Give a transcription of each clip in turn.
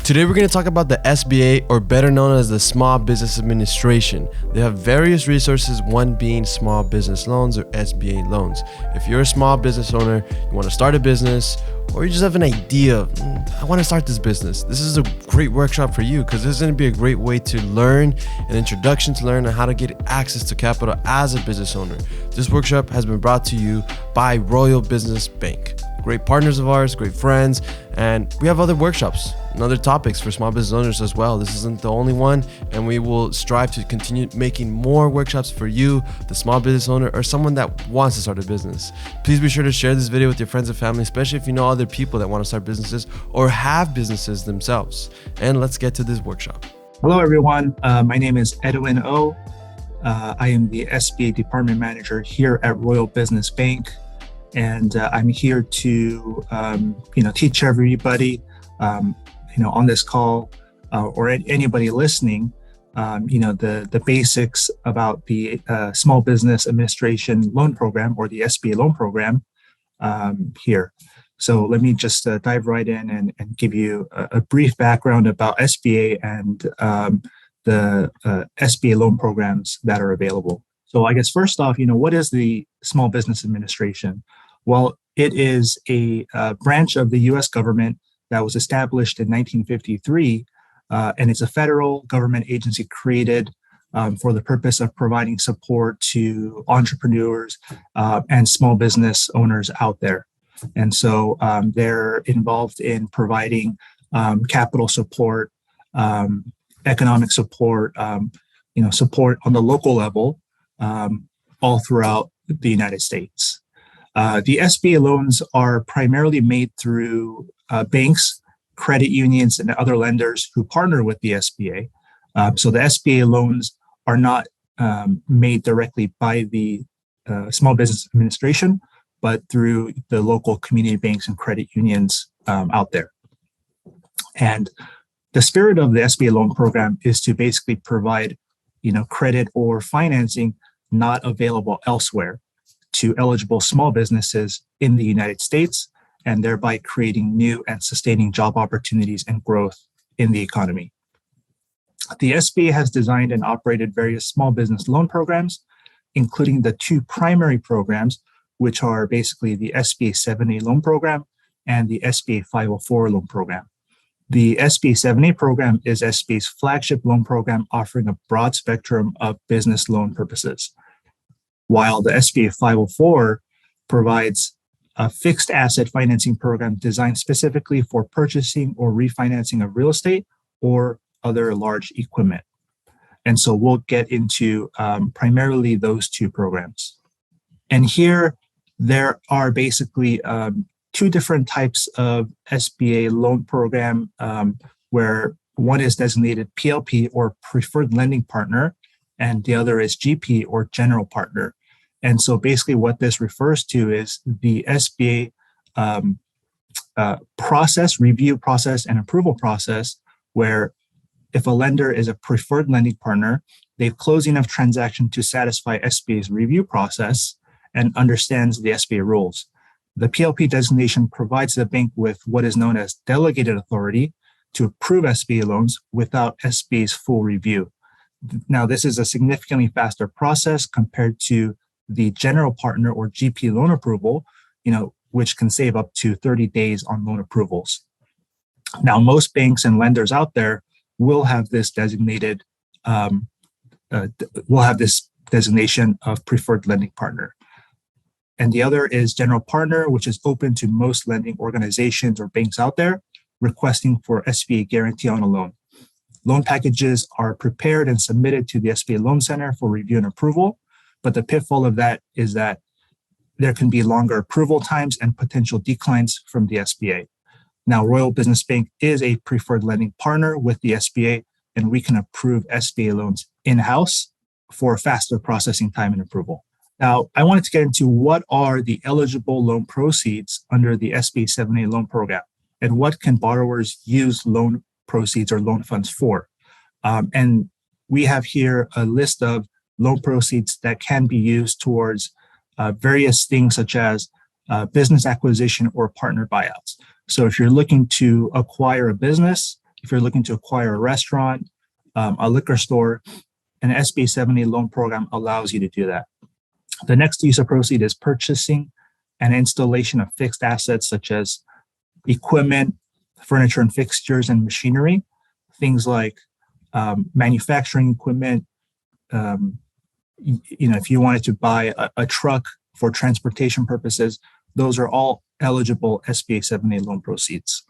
Today we're going to talk about the SBA, or better known as the Small Business Administration. They have various resources, one being small business loans or SBA loans. If you're a small business owner, you want to start a business, or you just have an idea of, I want to start this business, this is a great workshop for you because this is going to be a great way to learn, an introduction to learn how to get access to capital as a business owner. This workshop has been brought to you by Royal Business Bank. Great partners of ours, great friends, and we have other workshops and other topics for small business owners as well. This isn't the only one, and we will strive to continue making more workshops for you, the small business owner, or someone that wants to start a business. Please be sure to share this video with your friends and family, especially if you know other people that want to start businesses or have businesses themselves. And let's get to this workshop. Hello, everyone. My name is Edwin O. I am the SBA Department Manager here at Royal Business Bank. And I'm here to, teach everybody, on this call or anybody listening, the basics about the Small Business Administration Loan Program, or the SBA Loan Program here. So let me just dive right in and give you a brief background about SBA and the SBA loan programs that are available. So I guess first off, what is the Small Business Administration? Well, it is a branch of the U.S. government that was established in 1953, and it's a federal government agency created for the purpose of providing support to entrepreneurs and small business owners out there. And so they're involved in providing capital support, economic support, support on the local level, all throughout the United States. The SBA loans are primarily made through banks, credit unions, and other lenders who partner with the SBA. So the SBA loans are not made directly by the Small Business Administration, but through the local community banks and credit unions out there. And the spirit of the SBA loan program is to basically provide, credit or financing not available elsewhere to eligible small businesses in the United States, and thereby creating new and sustaining job opportunities and growth in the economy. The SBA has designed and operated various small business loan programs, including the two primary programs, which are basically the SBA 7A loan program and the SBA 504 loan program. The SBA 7A program is SBA's flagship loan program, offering a broad spectrum of business loan purposes, while the SBA 504 provides a fixed asset financing program designed specifically for purchasing or refinancing of real estate or other large equipment. And so we'll get into primarily those two programs. And here there are basically two different types of SBA loan program, where one is designated PLP, or Preferred Lending Partner, and the other is GP, or General Partner. And so basically what this refers to is the SBA review process and approval process, where if a lender is a preferred lending partner, they've closed enough transaction to satisfy SBA's review process and understands the SBA rules. The PLP designation provides the bank with what is known as delegated authority to approve SBA loans without SBA's full review. Now, this is a significantly faster process compared to the general partner or GP loan approval, which can save up to 30 days on loan approvals. Now, most banks and lenders out there will have this designated, designation of preferred lending partner. And the other is general partner, which is open to most lending organizations or banks out there requesting for SBA guarantee on a loan. Loan packages are prepared and submitted to the SBA Loan Center for review and approval. But the pitfall of that is that there can be longer approval times and potential declines from the SBA. Now, Royal Business Bank is a preferred lending partner with the SBA, and we can approve SBA loans in-house for faster processing time and approval. Now, I wanted to get into what are the eligible loan proceeds under the SBA 7A loan program, and what can borrowers use loan proceeds or loan funds for. And we have here a list of loan proceeds that can be used towards various things such as business acquisition or partner buyouts. So if you're looking to acquire a business, if you're looking to acquire a restaurant, a liquor store, an SBA 7A loan program allows you to do that. The next use of proceed is purchasing and installation of fixed assets such as equipment, furniture and fixtures, and machinery. Things like manufacturing equipment. If you wanted to buy a truck for transportation purposes, those are all eligible SBA 7A loan proceeds.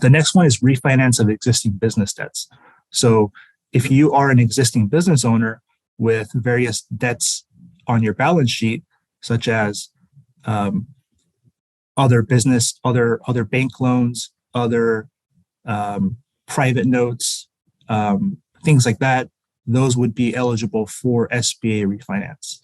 The next one is refinance of existing business debts. So if you are an existing business owner with various debts on your balance sheet, such as other bank loans, other private notes, things like that, those would be eligible for SBA refinance.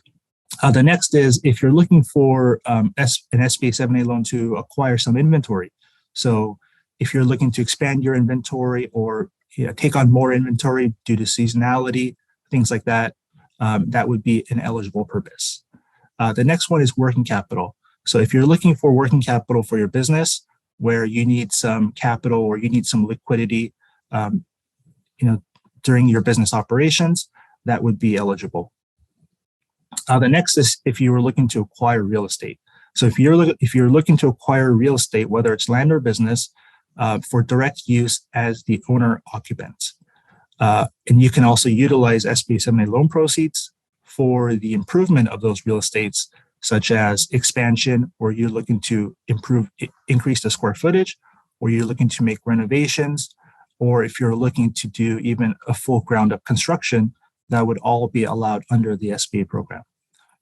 The next is if you're looking for an SBA 7A loan to acquire some inventory. So if you're looking to expand your inventory or take on more inventory due to seasonality, things like that, that would be an eligible purpose. The next one is working capital. So if you're looking for working capital for your business, where you need some capital or you need some liquidity, during your business operations, that would be eligible. The next is if you were looking to acquire real estate. So if you're looking to acquire real estate, whether it's land or business, for direct use as the owner occupant, and you can also utilize SBA 7A loan proceeds for the improvement of those real estates, such as expansion, or you're looking to increase the square footage, or you're looking to make renovations, or if you're looking to do even a full ground up construction, that would all be allowed under the SBA program.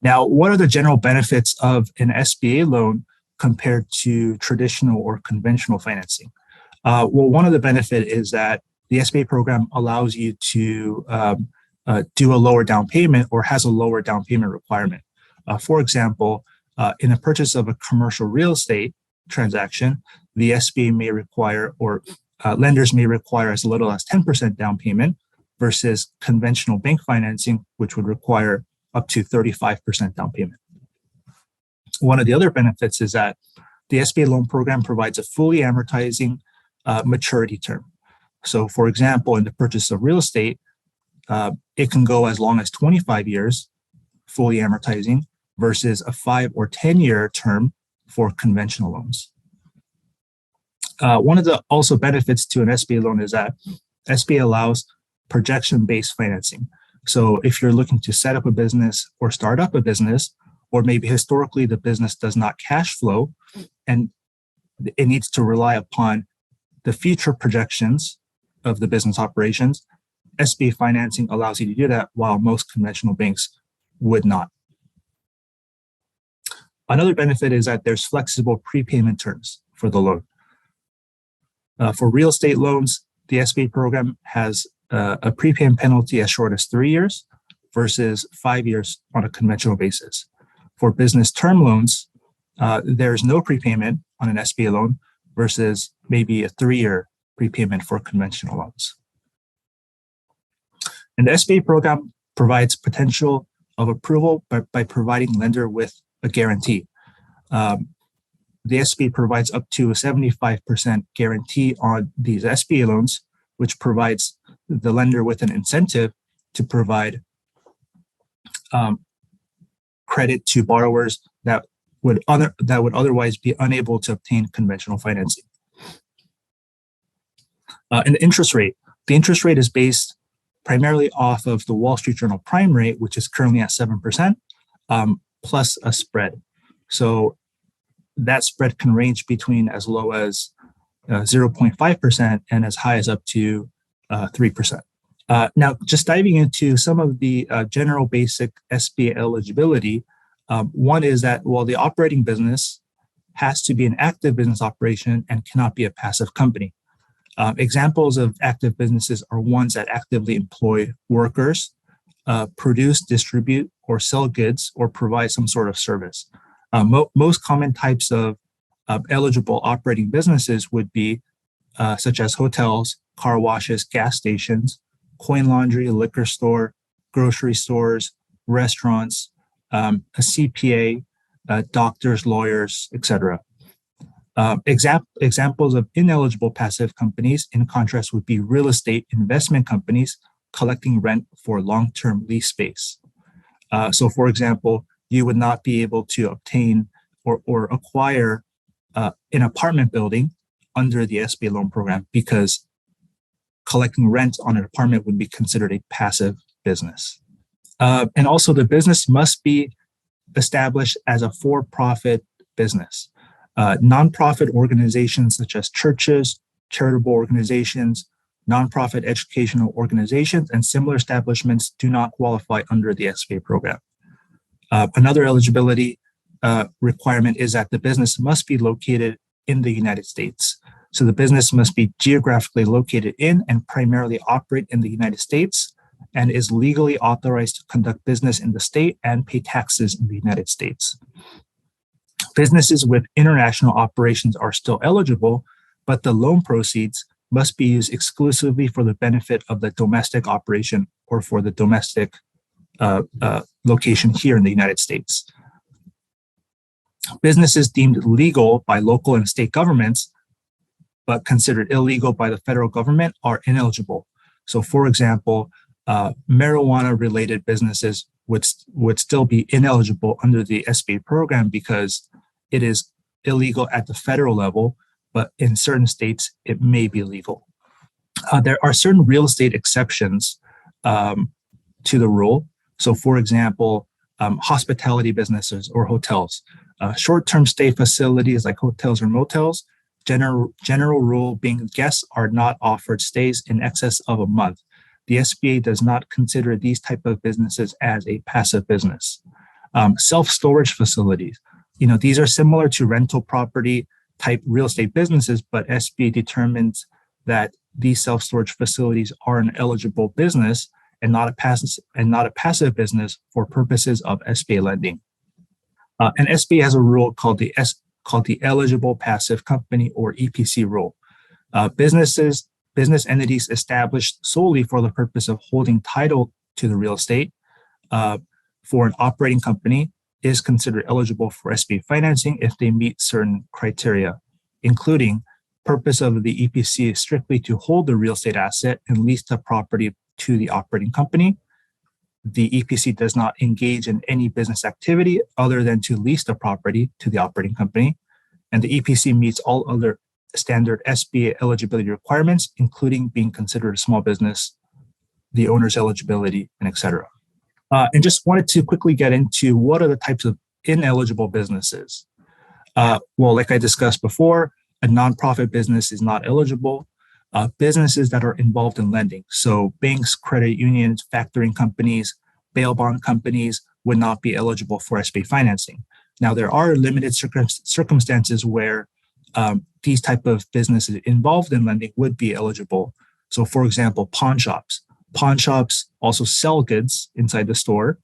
Now, what are the general benefits of an SBA loan compared to traditional or conventional financing? Well, one of the benefits is that the SBA program allows you to do a lower down payment or has a lower down payment requirement. For example, in a purchase of a commercial real estate transaction, the SBA may require, or lenders may require as little as 10% down payment versus conventional bank financing, which would require up to 35% down payment. One of the other benefits is that the SBA loan program provides a fully amortizing maturity term. So for example, in the purchase of real estate, it can go as long as 25 years, fully amortizing, versus a 5 or 10-year term for conventional loans. One of the also benefits to an SBA loan is that SBA allows projection-based financing. So if you're looking to set up a business or start up a business, or maybe historically the business does not cash flow and it needs to rely upon the future projections of the business operations, SBA financing allows you to do that, while most conventional banks would not. Another benefit is that there's flexible prepayment terms for the loan. For real estate loans, the SBA program has a prepayment penalty as short as 3 years versus 5 years on a conventional basis. For business term loans, there's no prepayment on an SBA loan versus maybe a 3-year prepayment for conventional loans. And the SBA program provides potential of approval by providing lender with a guarantee. The SBA provides up to a 75% guarantee on these SBA loans, which provides the lender with an incentive to provide credit to borrowers that would otherwise be unable to obtain conventional financing. And the interest rate is based primarily off of the Wall Street Journal prime rate, which is currently at 7%, plus a spread. So that spread can range between as low as 0.5% and as high as up to 3%. Now, just diving into some of the general basic SBA eligibility, one is that, well, the operating business has to be an active business operation and cannot be a passive company. Examples of active businesses are ones that actively employ workers, produce, distribute, or sell goods, or provide some sort of service. Most common types of eligible operating businesses would be such as hotels, car washes, gas stations, coin laundry, liquor store, grocery stores, restaurants, a CPA, doctors, lawyers, etc. Examples of ineligible passive companies, in contrast, would be real estate investment companies collecting rent for long-term lease space. So, for example, you would not be able to obtain or acquire an apartment building under the SBA loan program because collecting rent on an apartment would be considered a passive business. And also, the business must be established as a for-profit business. Nonprofit organizations such as churches, charitable organizations, nonprofit educational organizations, and similar establishments do not qualify under the SBA program. Another eligibility requirement is that the business must be located in the United States. So the business must be geographically located in and primarily operate in the United States and is legally authorized to conduct business in the state and pay taxes in the United States. Businesses with international operations are still eligible, but the loan proceeds must be used exclusively for the benefit of the domestic operation or for the domestic location here in the United States. Businesses deemed legal by local and state governments, but considered illegal by the federal government, are ineligible. So, for example, marijuana-related businesses would still be ineligible under the SBA program because it is illegal at the federal level, but in certain states, it may be legal. There are certain real estate exceptions to the rule. So, for example, hospitality businesses or hotels, short-term stay facilities like hotels or motels, general rule being guests are not offered stays in excess of a month. The SBA does not consider these type of businesses as a passive business. Self-storage facilities, these are similar to rental property type real estate businesses, but SBA determines that these self-storage facilities are an eligible business and not a passive business for purposes of SBA lending. And SBA has a rule called the eligible passive company or EPC rule. Business entities established solely for the purpose of holding title to the real estate for an operating company is considered eligible for SBA financing if they meet certain criteria, including purpose of the EPC is strictly to hold the real estate asset and lease the property to the operating company. The EPC does not engage in any business activity other than to lease the property to the operating company. And the EPC meets all other standard SBA eligibility requirements, including being considered a small business, the owner's eligibility, and etc. And just wanted to quickly get into what are the types of ineligible businesses. Well, like I discussed before, a nonprofit business is not eligible. Businesses that are involved in lending, so banks, credit unions, factoring companies, bail bond companies would not be eligible for SBA financing. Now, there are limited circumstances where these type of businesses involved in lending would be eligible. So, for example, pawn shops. Pawn shops also sell goods inside the store.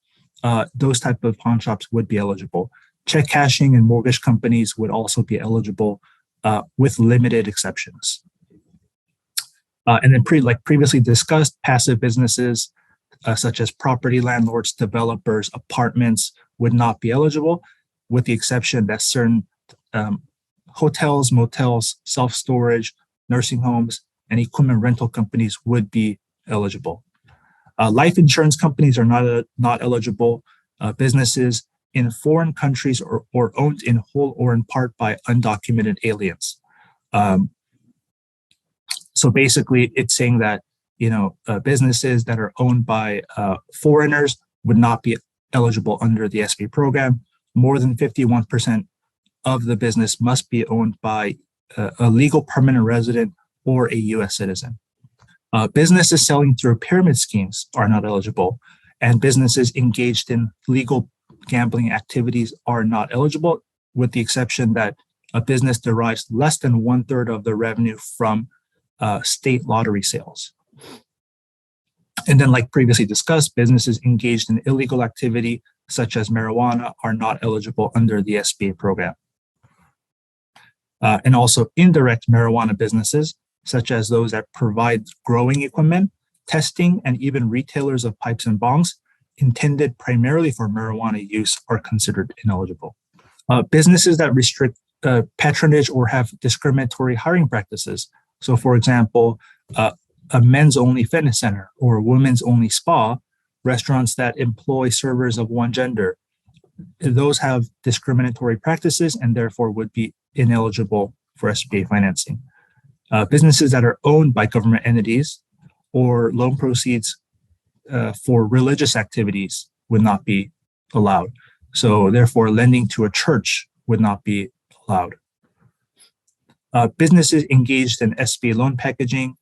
Those type of pawn shops would be eligible. Check cashing and mortgage companies would also be eligible with limited exceptions. And then previously discussed, passive businesses such as property landlords, developers, apartments would not be eligible, with the exception that certain hotels, motels, self-storage, nursing homes, and equipment rental companies would be eligible. Life insurance companies are not eligible. Businesses in foreign countries or owned in whole or in part by undocumented aliens. So basically, it's saying that businesses that are owned by foreigners would not be eligible under the SBA program. More than 51% of the business must be owned by a legal permanent resident or a U.S. citizen. Businesses selling through pyramid schemes are not eligible, and businesses engaged in legal gambling activities are not eligible, with the exception that a business derives less than 1/3 of the revenue from state lottery sales. And then, like previously discussed, businesses engaged in illegal activity, such as marijuana, are not eligible under the SBA program. And also indirect marijuana businesses, such as those that provide growing equipment, testing, and even retailers of pipes and bongs intended primarily for marijuana use are considered ineligible. Businesses that restrict patronage or have discriminatory hiring practices. So, for example, a men's only fitness center or a women's only spa, restaurants that employ servers of one gender, those have discriminatory practices and therefore would be ineligible for SBA financing. Businesses that are owned by government entities or loan proceeds for religious activities would not be allowed. So therefore, lending to a church would not be allowed. Businesses engaged in SBA loan packaging,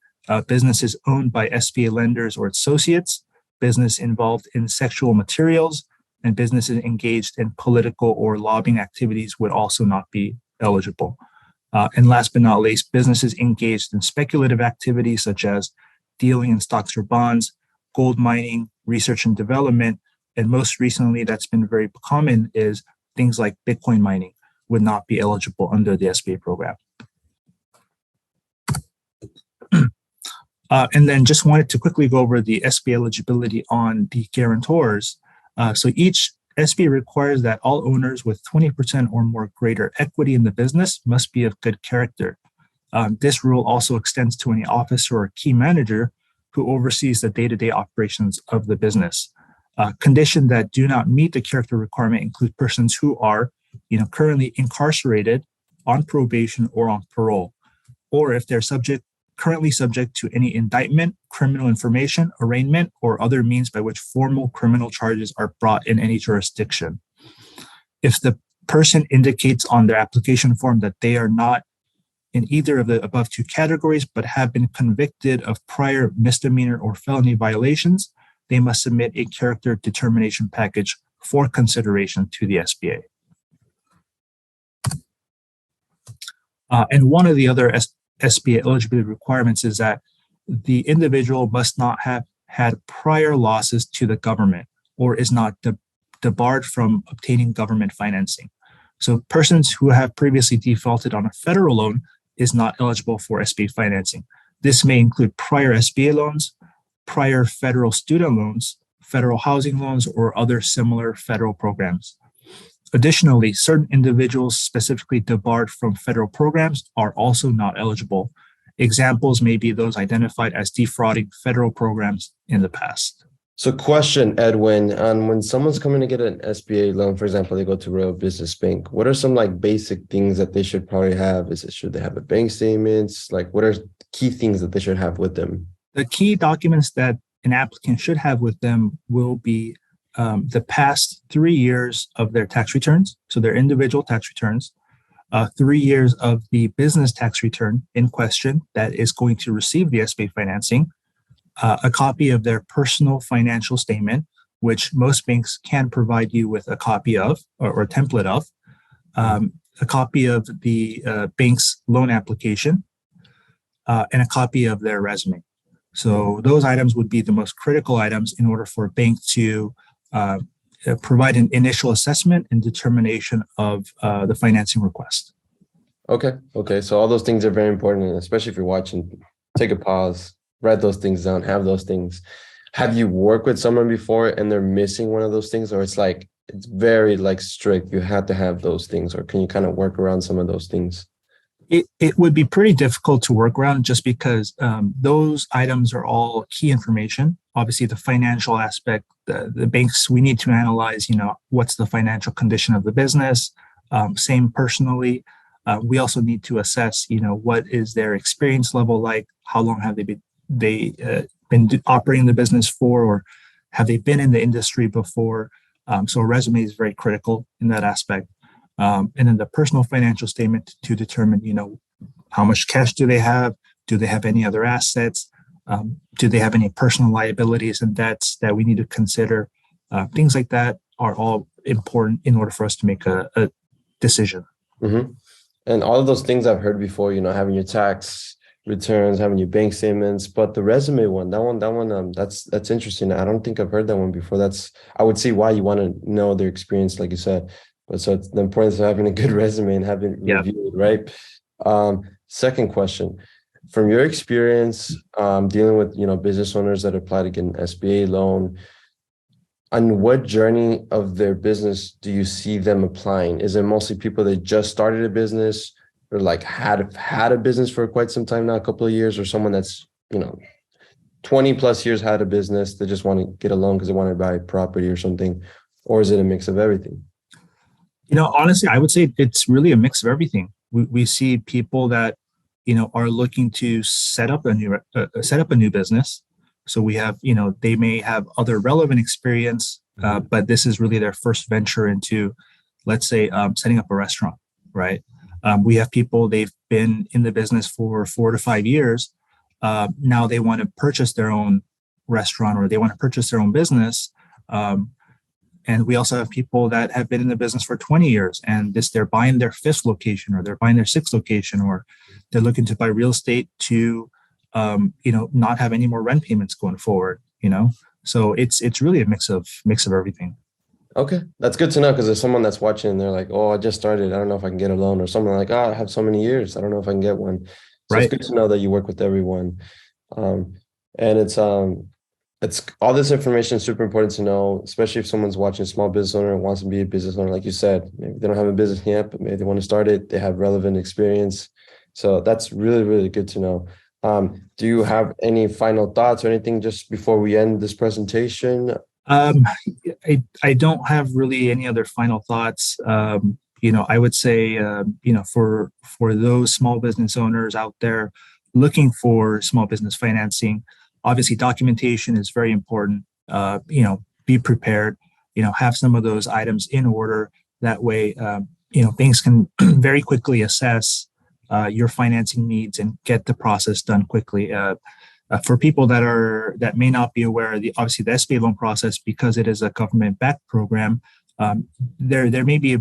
businesses owned by SBA lenders or associates, business involved in sexual materials, and businesses engaged in political or lobbying activities would also not be eligible. And last but not least, businesses engaged in speculative activities such as dealing in stocks or bonds, gold mining, research and development, and most recently that's been very common is things like Bitcoin mining would not be eligible under the SBA program. And then just wanted to quickly go over the SBA eligibility on the guarantors. So each SBA requires that all owners with 20% or more greater equity in the business must be of good character. This rule also extends to any officer or key manager who oversees the day-to-day operations of the business. Conditions that do not meet the character requirement include persons who are, currently incarcerated, on probation, or on parole, or if they're currently subject to any indictment, criminal information, arraignment, or other means by which formal criminal charges are brought in any jurisdiction. If the person indicates on their application form that they are not in either of the above two categories, but have been convicted of prior misdemeanor or felony violations, they must submit a character determination package for consideration to the SBA. And one of the other SBA eligibility requirements is that the individual must not have had prior losses to the government or is not debarred from obtaining government financing. So persons who have previously defaulted on a federal loan is not eligible for SBA financing. This may include prior SBA loans, prior federal student loans, federal housing loans, or other similar federal programs. Additionally, certain individuals specifically debarred from federal programs are also not eligible. Examples may be those identified as defrauding federal programs in the past. So question, Edwin, on when someone's coming to get an SBA loan, for example, they go to Royal Business Bank, what are some basic things that they should probably have? Should they have a bank statements? What are key things that they should have with them? The key documents that an applicant should have with them will be the past 3 years of their tax returns, so their individual tax returns, 3 years of the business tax return in question that is going to receive the SBA financing, a copy of their personal financial statement, which most banks can provide you with a copy of or a template of, a copy of the bank's loan application, and a copy of their resume. So those items would be the most critical items in order for a bank to provide an initial assessment and determination of the financing request. Okay. So all those things are very important, especially if you're watching. Take a pause, write those things down, have those things. Have you worked with someone before and they're missing one of those things, or it's very strict, you have to have those things, or can you kind of work around some of those things? It would be pretty difficult to work around just because those items are all key information. Obviously, the financial aspect, the banks, we need to analyze, what's the financial condition of the business. Same personally. We also need to assess, what is their experience level like? How long have they been operating the business for, or have they been in the industry before? So a resume is very critical in that aspect. And then the personal financial statement to determine, how much cash do they have? Do they have any other assets? Do they have any personal liabilities and debts that we need to consider? Things like that are all important in order for us to make a decision. Mm-hmm. And all of those things I've heard before, having your tax returns, having your bank statements, but the resume one, that's interesting. I don't think I've heard that one before. I would see why you want to know their experience, like you said. But so it's the importance of having a good resume and having it reviewed, right? Second question, from your experience dealing with business owners that apply to get an SBA loan, on what journey of their business do you see them applying? Is it mostly people that just started a business or like had a business for quite some time now, a couple of years, or someone that's, 20 plus years had a business, they just want to get a loan because they want to buy property or something? Or is it a mix of everything? Honestly, I would say it's really a mix of everything. We see people that, are looking to set up a new business. So we have, they may have other relevant experience, but this is really their first venture into, let's say, setting up a restaurant, right? We have people, they've been in the business for 4 to 5 years. Now they want to purchase their own restaurant or they want to purchase their own business. And we also have people that have been in the business for 20 years and they're buying their 5th location or they're buying their 6th location, or they're looking to buy real estate to, not have any more rent payments going forward, So it's really a mix of everything. Okay, that's good to know, because there's someone that's watching and they're like, oh, I just started, I don't know if I can get a loan, or someone like, oh, I have so many years, I don't know if I can get one. So Right. It's good to know that you work with everyone. And it's all this information is super important to know, especially if someone's watching, a small business owner and wants to be a business owner. Like you said, maybe they don't have a business yet, but maybe they want to start it. They have relevant experience. So that's really, really good to know. Do you have any final thoughts or anything just before we end this presentation? I don't have really any other final thoughts. I would say, for those small business owners out there looking for small business financing, obviously documentation is very important. Be prepared. Have some of those items in order. That way, things can very quickly assess your financing needs and get the process done quickly. For people that may not be aware, obviously the SBA loan process, because it is a government-backed program, there may be,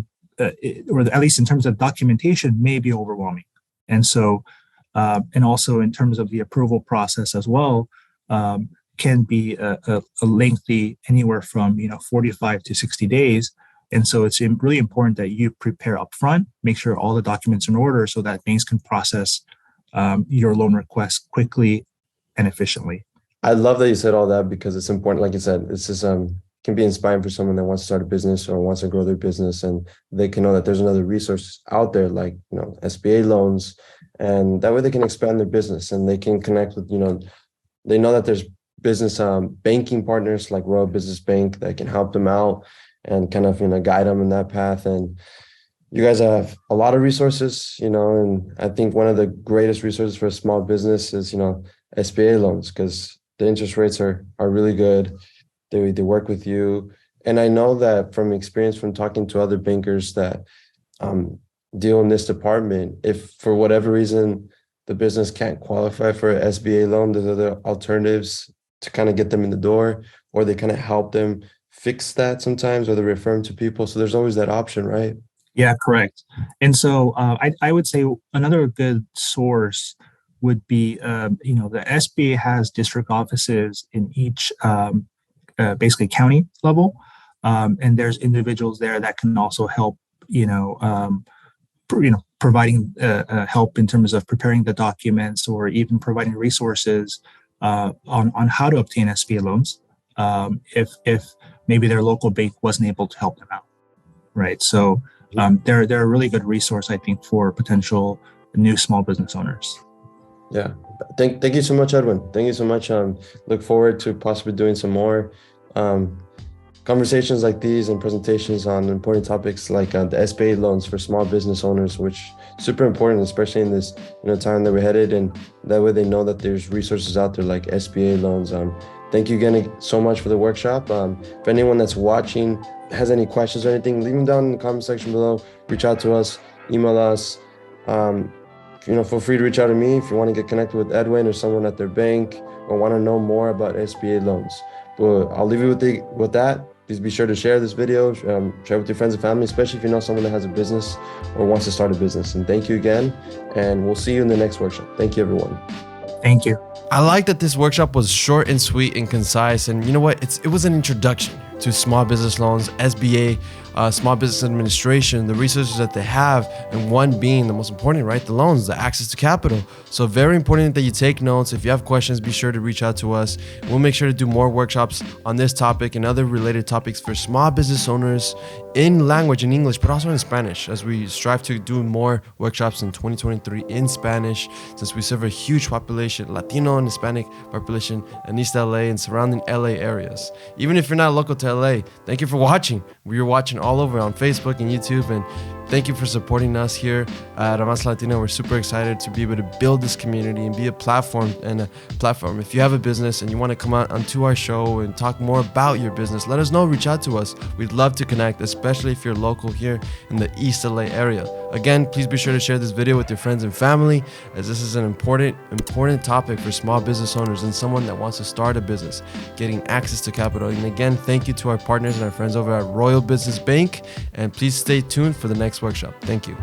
or at least in terms of documentation, may be overwhelming. And so, and also in terms of the approval process as well, can be a lengthy, anywhere from 45 to 60 days. And so it's really important that you prepare upfront, make sure all the documents are in order so that banks can process your loan request quickly and efficiently. I love that you said all that, because it's important. Like you said, it's just can be inspiring for someone that wants to start a business or wants to grow their business, and they can know that there's another resource out there, like SBA loans, and that way they can expand their business and they can connect with they know that there's business banking partners like Royal Business Bank that can help them out and kind of guide them in that path. And you guys have a lot of resources, and I think one of the greatest resources for a small business is SBA loans, because the interest rates are really good. They work with you. And I know that from experience from talking to other bankers that deal in this department, if for whatever reason the business can't qualify for an SBA loan, there's other alternatives to kind of get them in the door, or they kind of help them fix that sometimes, or they refer them to people. So there's always that option, right? Yeah, correct. And so I would say another good source would be, the SBA has district offices in each basically county level. And there's individuals there that can also help, providing help in terms of preparing the documents, or even providing resources on how to obtain SBA loans if maybe their local bank wasn't able to help them out, right? So they're a really good resource, I think, for potential new small business owners. Yeah. Thank you so much, Edwin. Thank you so much. Look forward to possibly doing some more conversations like these and presentations on important topics like the SBA loans for small business owners, which is super important, especially in this time that we're headed. And that way they know that there's resources out there like SBA loans. Thank you again so much for the workshop. If anyone that's watching has any questions or anything, leave them down in the comment section below. Reach out to us, email us. Feel free to reach out to me if you want to get connected with Edwin or someone at their bank, or want to know more about SBA loans. But I'll leave you with that. Please be sure to share this video, share with your friends and family, especially if you know someone that has a business or wants to start a business. And thank you again, and we'll see you in the next workshop. Thank you, everyone. Thank you. I like that this workshop was short and sweet and concise. And you know what? It was an introduction to small business loans, SBA, small business administration, the resources that they have, and one being the most important, right? The loans, the access to capital. So very important that you take notes. If you have questions, be sure to reach out to us. We'll make sure to do more workshops on this topic and other related topics for small business owners in language, in English, but also in Spanish, as we strive to do more workshops in 2023 in Spanish, since we serve a huge population, Latino and Hispanic population in East LA and surrounding LA areas. Even if you're not local to LA, thank you for watching. We're watching all over on Facebook and YouTube, and thank you for supporting us here at Avance Latino. We're super excited to be able to build this community and be a platform. If you have a business and you want to come out onto our show and talk more about your business, let us know. Reach out to us. We'd love to connect, especially if you're local here in the East LA area. Again, please be sure to share this video with your friends and family, as this is an important topic for small business owners and someone that wants to start a business, getting access to capital. And again, thank you to our partners and our friends over at Royal Business Bank. And please stay tuned for the next workshop. Thank you.